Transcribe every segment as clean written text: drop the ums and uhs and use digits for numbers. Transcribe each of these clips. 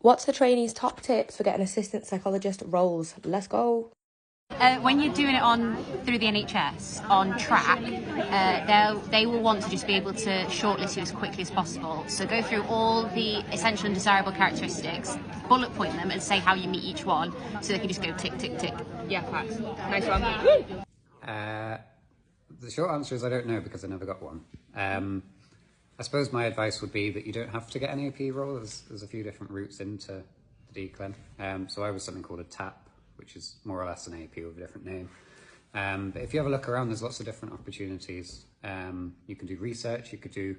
What's the trainees' top tips for getting assistant psychologist roles? Let's go. When you're doing it through the NHS on track, they will want to just be able to shortlist you as quickly as possible. So go through all the essential and desirable characteristics, bullet point them, and say how you meet each one, so they can just go tick, tick, tick. Yeah, facts. Nice one. The short answer is I don't know, because I never got one. I suppose my advice would be that you don't have to get an AP role. There's a few different routes into the DClin. So I was something called a TAP, which is more or less an AP with a different name. But if you have a look around, there's lots of different opportunities. You can do research, you could do,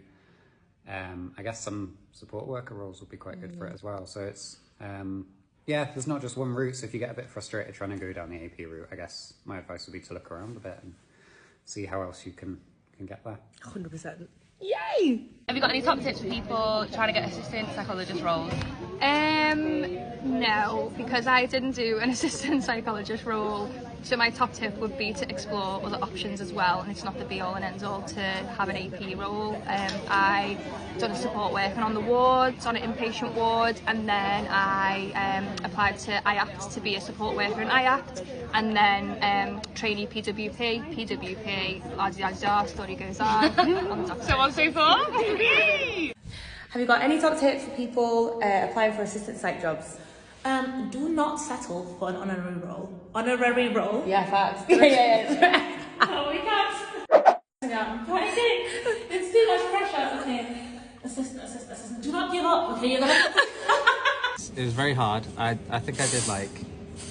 I guess some support worker roles would be quite good for it as well. So it's, yeah, there's not just one route. So if you get a bit frustrated trying to go down the AP route, I guess my advice would be to look around a bit and see how else you can get there. 100%. Yay! Have you got any top tips for people trying to get assistant psychologist roles? No, because I didn't do an assistant psychologist role, so my top tip would be to explore other options as well, and it's not the be all and end all to have an AP role. I done support working on the wards, on an inpatient ward, and then I applied to IAPT to be a support worker in IAPT, and then trainee PWP, la-di-da-di-da, story goes on. So on so far? Have you got any top tips for people applying for assistant psych jobs? Do not settle for an honorary role. Honorary role? Yeah, facts. yeah. Oh, we can't. It's too much pressure. Okay. Assistant. Do not give up. Okay, you're gonna. It was very hard. I think I did like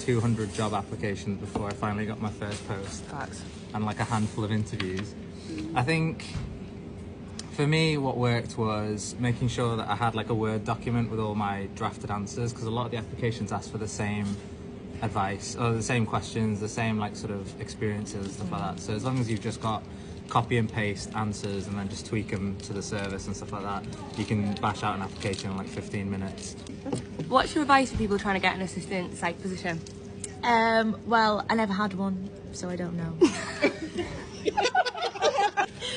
200 job applications before I finally got my first post. Facts. And like a handful of interviews. I think for me, what worked was making sure that I had like a Word document with all my drafted answers, because a lot of the applications ask for the same advice or the same questions, the same like sort of experiences and stuff like that. So as long as you've just got copy and paste answers and then just tweak them to the service and stuff like that, you can bash out an application in like 15 minutes. What's your advice for people trying to get an assistant psych position? Well, I never had one, so I don't know.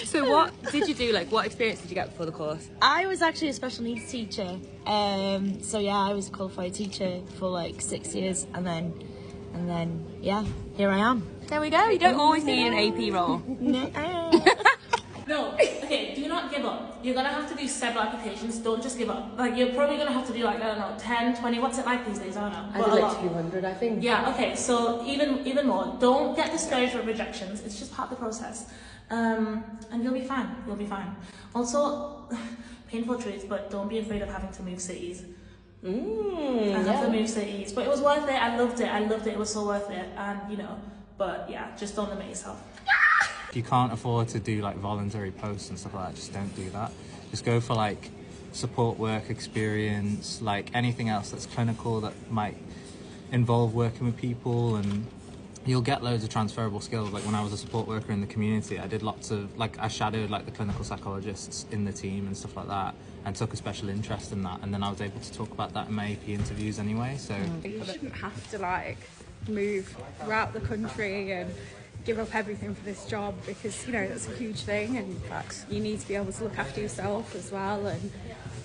So what did you do? Like, what experience did you get before the course? I was actually a special needs teacher. So yeah, I was a qualified teacher for like 6 years, and then yeah, here I am. There we go. You don't always need an AP role. No, okay, do not give up. You're gonna have to do several applications. Don't just give up. Like, you're probably gonna have to do like, I don't know, 10, 20, what's it like these days? I don't know. I did like 200, I think. Yeah, okay, so even more. Don't get discouraged with rejections. It's just part of the process. And you'll be fine. You'll be fine. Also, painful truth, but don't be afraid of having to move cities. I have to move cities, but it was worth it. I loved it. It was so worth it. And but yeah, just don't limit yourself. If you can't afford to do like voluntary posts and stuff like that, just don't do that. Just go for like support work experience, like anything else that's clinical that might involve working with people, and you'll get loads of transferable skills. Like when I was a support worker in the community, I did lots of, like, I shadowed like the clinical psychologists in the team and stuff like that, and took a special interest in that, and then I was able to talk about that in my AP interviews anyway. So You shouldn't have to like move throughout the country and give up everything for this job, because that's a huge thing, and you need to be able to look after yourself as well. And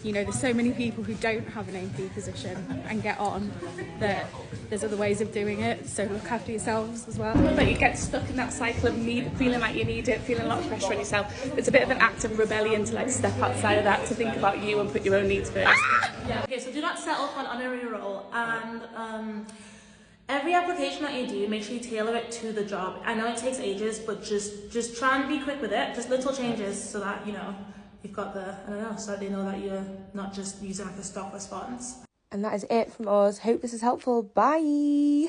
there's so many people who don't have an AP position and get on, that there's other ways of doing it, so look after yourselves as well. But you get stuck in that cycle of feeling like you need it, feeling a lot of pressure on yourself. It's a bit of an act of rebellion to like step outside of that, to think about you and put your own needs first. Yeah. Okay, so do not settle for an honorary role, and every application that you do, make sure you tailor it to the job. I know it takes ages, but just try and be quick with it. Just little changes, so that you've got so that they know that you're not just using like a stock response. And that is it from us. Hope this is helpful. Bye.